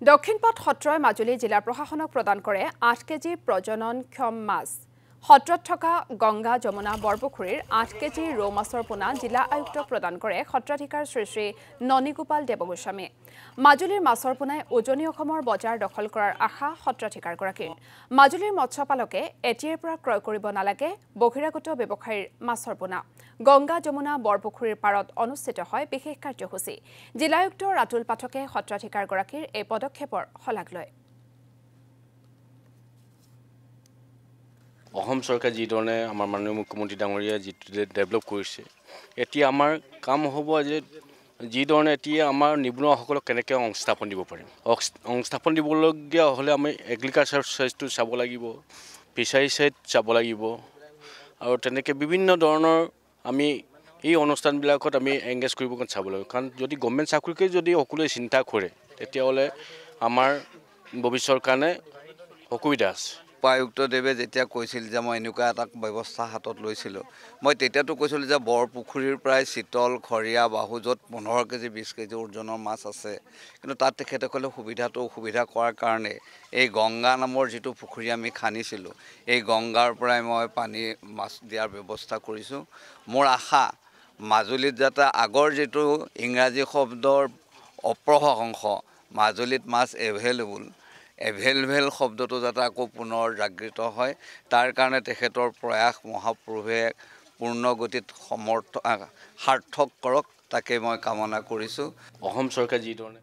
দক্ষিণপাট সত্ৰই মাজুলী জিলা প্ৰশাসনক প্ৰদান কৰে ৮ কেজি প্ৰজননক্ষম মাছ। সত্ৰত থকা গংগা যমুনা বৰপুখুৰীৰ ৮ কেজি ৰৌ মাছৰ পোনা জিলা আয়ুক্তক প্ৰদান কৰে সত্ৰাধিকাৰ শ্ৰী শ্ৰী ননীগোপাল দেৱগোস্বামীয়ে। মাজুলীৰ মাছৰ পোনাই উজনি অসমৰ বজাৰ দখল কৰাৰ আশা সত্ৰাধিকাৰগৰাকীৰ। মাজুলীৰ মৎস্যপালকে এতিয়াৰ পৰা ক্ৰয় কৰিব নালাগে বহিৰাগত ব্যৱসায়ীৰ মাছৰ পোনা। গংগা যমুনা বৰপুখুৰীৰ পাৰত অনুষ্ঠিত হয় বিশেষ কাৰ্যসূচী। জিলা আয়ুক্ত ৰাতুল পাঠকে সত্ৰাধিকাৰগৰাকীৰ এই পদক্ষেপৰ শলাগ লয়। অসম চৰকাৰ যিধৰণে আমাৰ মাননীয় মুখ্যমন্ত্ৰী ডাঙৰীয়া যিটো ডেভেলপ কৰিছে, এতিয়া আমাৰ কাম হ'ব যে যিধৰণে এতিয়া আমাৰ নিবনুৱাসকলক কেনেকৈ সংস্থাপন দিব পাৰিম। সংস্থাপন দিবলগীয়া হ'লে আমি এগ্ৰিকালচাৰ চাইডটো চাব লাগিব, ফিচাৰী চাইড চাব লাগিব, আৰু তেনেকৈ বিভিন্ন ধৰণৰ আমি এই অনুষ্ঠানবিলাকত আমি এংগেজ কৰিব কাৰণে চাব লাগিব। কাৰণ যদি গভৰ্ণমেণ্ট চাকৰিকে যদি সকলোৱে চিন্তা কৰে, তেতিয়াহ'লে আমাৰ ভৱিষ্যতৰ কাৰণে অসুবিধা আছে। উপায়ুক্তদেৱে যেতিয়া কৈছিল যে মই এনেকুৱা এটা ব্যৱস্থা হাতত লৈছিলোঁ, মই তেতিয়াতো কৈছিলোঁ যে বৰপুখুৰীৰ প্ৰায় চিতল, খৰিয়া, বাহু য'ত 15 কেজি 20 কেজি ওজনৰ মাছ আছে, কিন্তু তাত তেখেতসকলে অসুবিধা কৰাৰ কাৰণে এই গংগা নামৰ যিটো পুখুৰী আমি খান্দিছিলোঁ, এই গংগাৰ পৰাই মই পানী মাছ দিয়াৰ ব্যৱস্থা কৰিছোঁ। মোৰ আশা মাজুলীত যাতে আগৰ যিটো ইংৰাজী শব্দৰ অপ্ৰশংস মাজুলীত মাছ এভেইলেবল শব্দটো যাতে আকৌ পুনৰ জাগৃত হয়, তাৰ কাৰণে তেখেতৰ প্ৰয়াস মহাপ্ৰভুৱে পূৰ্ণ গতিত সাৰ্থক কৰক, তাকে মই কামনা কৰিছোঁ। অসম চৰকাৰ যিধৰণে